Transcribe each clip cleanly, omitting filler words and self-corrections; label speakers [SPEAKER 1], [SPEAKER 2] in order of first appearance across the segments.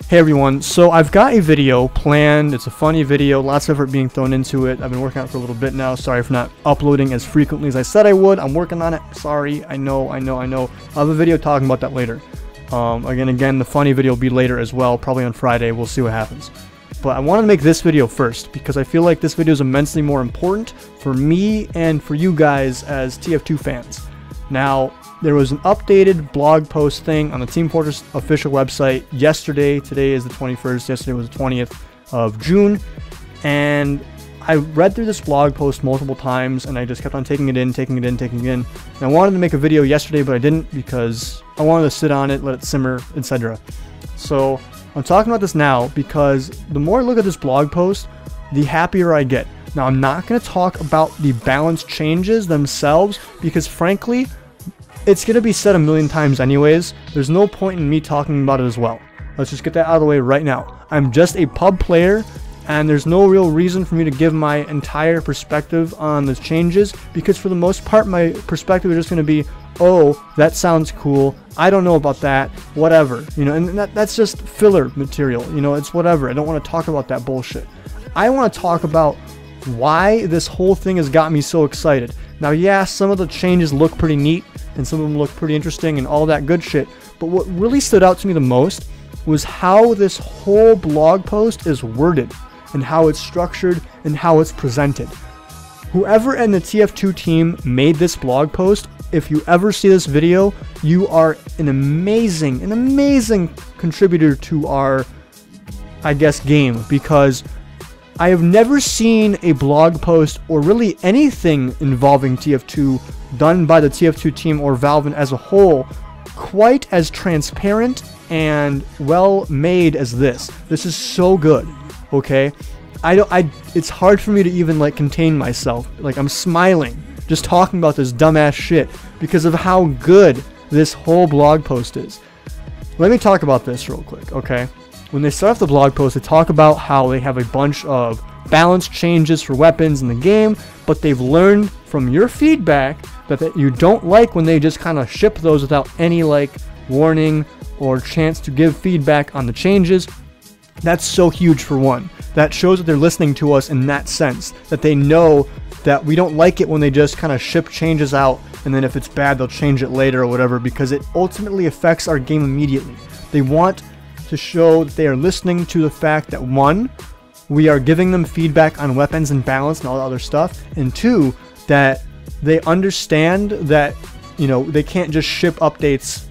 [SPEAKER 1] Hey everyone, so I've got a video planned. It's a funny video, lots of effort being thrown into it. I've been working on it for a little bit now. Sorry for not uploading as frequently as I said I would. I'm working on it. Sorry, I know. I'll have a video talking about that later. Again, the funny video will be later as well, probably on Friday. We'll see what happens. But I wanted to make this video first because I feel like this video is immensely more important for me and for you guys as TF2 fans. Now, there was an updated blog post thing on the Team Fortress official website yesterday. Today is the 21st. Yesterday was the 20th of June. And I read through this blog post multiple times, and I just kept on taking it in. And I wanted to make a video yesterday, but I didn't because I wanted to sit on it, let it simmer, etc. So I'm talking about this now because the more I look at this blog post, the happier I get. Now, I'm not going to talk about the balance changes themselves because, frankly, it's going to be said a million times anyways. There's no point in me talking about it as well. Let's just get that out of the way right now. I'm just a pub player, and there's no real reason for me to give my entire perspective on the changes because for the most part, my perspective is just going to be, oh, that sounds cool. I don't know about that. Whatever. And that's just filler material. It's whatever. I don't want to talk about that bullshit. I want to talk about why this whole thing has got me so excited. Now, yeah, some of the changes look pretty neat, and some of them look pretty interesting and all that good shit. But what really stood out to me the most was how this whole blog post is worded and how it's structured and how it's presented. Whoever in the TF2 team made this blog post, if you ever see this video, you are an amazing contributor to our, I guess, game, because I have never seen a blog post or really anything involving TF2 done by the TF2 team or Valve as a whole quite as transparent and well made as this. This is so good, okay? It's hard for me to even contain myself. I'm smiling just talking about this dumbass shit because of how good this whole blog post is. Let me talk about this real quick, okay? When they start off the blog post, they talk about how they have a bunch of balance changes for weapons in the game, but they've learned from your feedback that you don't like when they just kind of ship those without any warning or chance to give feedback on the changes. That's so huge for one. That shows that they're listening to us in that sense, that they know that we don't like it when they just kind of ship changes out and then if it's bad they'll change it later or whatever, because it ultimately affects our game immediately. They want to show that they are listening to the fact that, one, we are giving them feedback on weapons and balance and all the other stuff, and two, that they understand that they can't just ship updates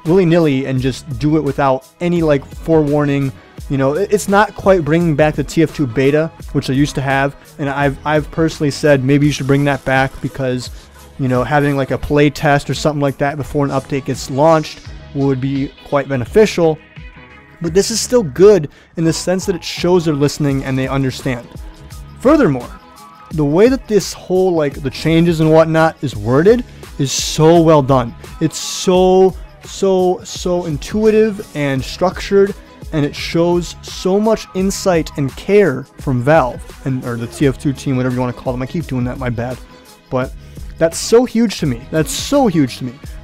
[SPEAKER 1] willy-nilly and just do it without any forewarning. It's not quite bringing back the TF2 beta, which they used to have, and I've personally said maybe you should bring that back because having a play test or something like that before an update gets launched would be quite beneficial. But this is still good in the sense that it shows they're listening and they understand. Furthermore, the way that this whole the changes and whatnot is worded is so well done. It's so intuitive and structured, and it shows so much insight and care from Valve or the TF2 team, whatever you want to call them. I keep doing that, my bad. But that's so huge to me.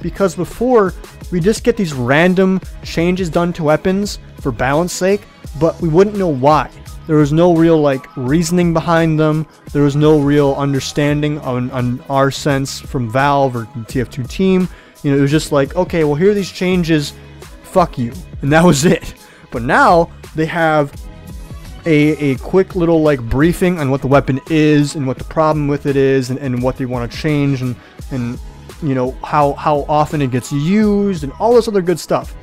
[SPEAKER 1] Because before, we just get these random changes done to weapons for balance sake, but we wouldn't know why. There was no real reasoning behind them. There was no real understanding on our sense from Valve or the TF2 team. It was just okay, well, here are these changes, fuck you, and that was it. But now they have a quick little briefing on what the weapon is and what the problem with it is and what they want to change and how often it gets used and all this other good stuff.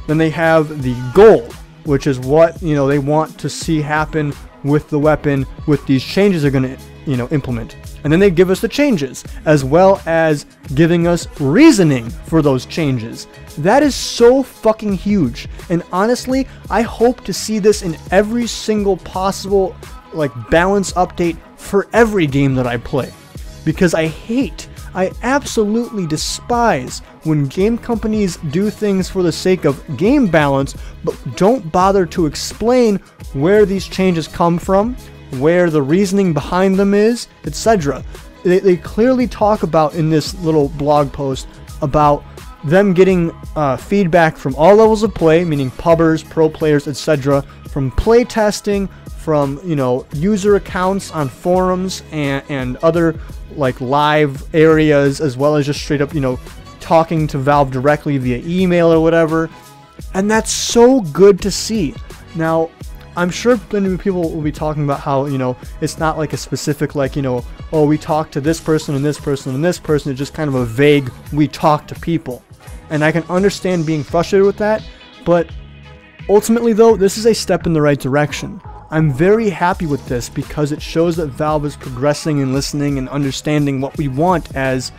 [SPEAKER 1] Then they have the goal, which is what they want to see happen with the weapon with these changes they're going to implement. And then they give us the changes as well as giving us reasoning for those changes. That is so fucking huge. And honestly, I hope to see this in every single possible balance update for every game that I play, because I absolutely despise when game companies do things for the sake of game balance, but don't bother to explain where these changes come from, where the reasoning behind them is, etc. They clearly talk about in this little blog post about them getting feedback from all levels of play, meaning pubbers, pro players, etc., from play testing, from, you know, user accounts on forums and other like live areas, as well as just straight up, you know, talking to Valve directly via email or whatever. And that's so good to see. Now, I'm sure many people will be talking about how, you know, it's not like a specific, like, you know, oh, we talked to this person and this person and this person. It's just kind of a vague, we talk to people. And I can understand being frustrated with that, but ultimately though, this is a step in the right direction. I'm very happy with this because it shows that Valve is progressing and listening and understanding what we want as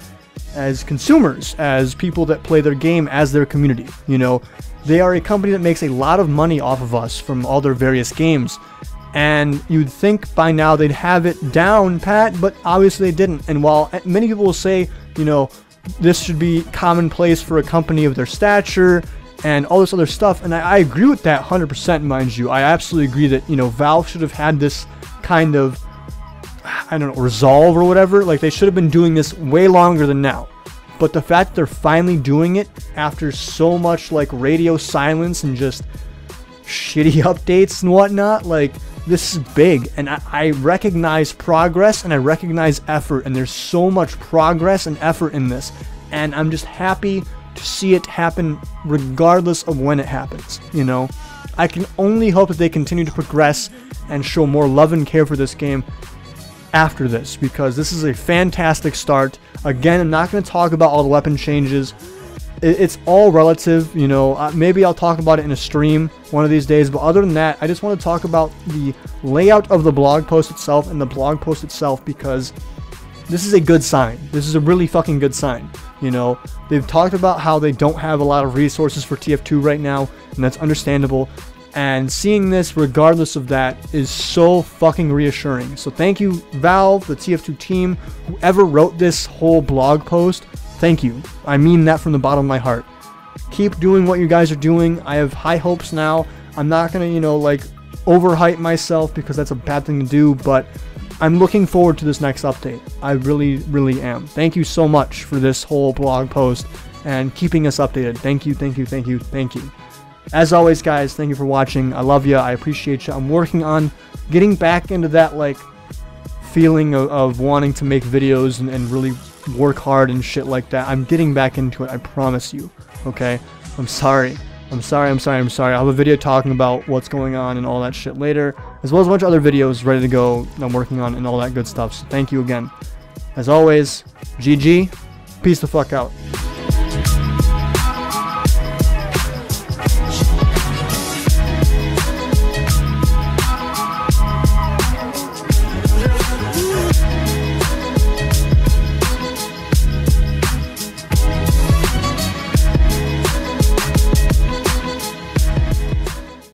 [SPEAKER 1] consumers, as people that play their game, as their community. You know, they are a company that makes a lot of money off of us from all their various games, and you'd think by now they'd have it down pat, but obviously they didn't. And while many people will say, you know, this should be commonplace for a company of their stature and all this other stuff, and I agree with that 100%, mind you. I absolutely agree that, you know, Valve should have had this kind of, I don't know, resolve or whatever. Like, they should have been doing this way longer than now. But the fact that they're finally doing it after so much like radio silence and just shitty updates and whatnot, like, this is big. And I recognize progress and I recognize effort, and there's so much progress and effort in this, and I'm just happy to see it happen regardless of when it happens. You know, I can only hope that they continue to progress and show more love and care for this game after this, because this is a fantastic start. Again, I'm not going to talk about all the weapon changes. It's all relative, you know. Maybe I'll talk about it in a stream one of these days, but other than that, I just want to talk about the layout of the blog post itself and the blog post itself, because this is a good sign. This is a really fucking good sign. You know, they've talked about how they don't have a lot of resources for TF2 right now, and that's understandable. And seeing this regardless of that is so fucking reassuring. So thank you, Valve, the TF2 team, whoever wrote this whole blog post. Thank you. I mean that from the bottom of my heart. Keep doing what you guys are doing. I have high hopes now. I'm not gonna, you know, like, overhype myself, because that's a bad thing to do, but I'm looking forward to this next update. I really, really am. Thank you so much for this whole blog post and keeping us updated. Thank you, thank you, thank you, thank you. As always, guys, thank you for watching. I love you. I appreciate you. I'm working on getting back into that, like, feeling of wanting to make videos and really work hard and shit like that. I'm getting back into it. I promise you. Okay? I'm sorry. I'm sorry. I'll have a video talking about what's going on and all that shit later, as well as a bunch of other videos ready to go that I'm working on and all that good stuff. So thank you again. As always, GG. Peace the fuck out.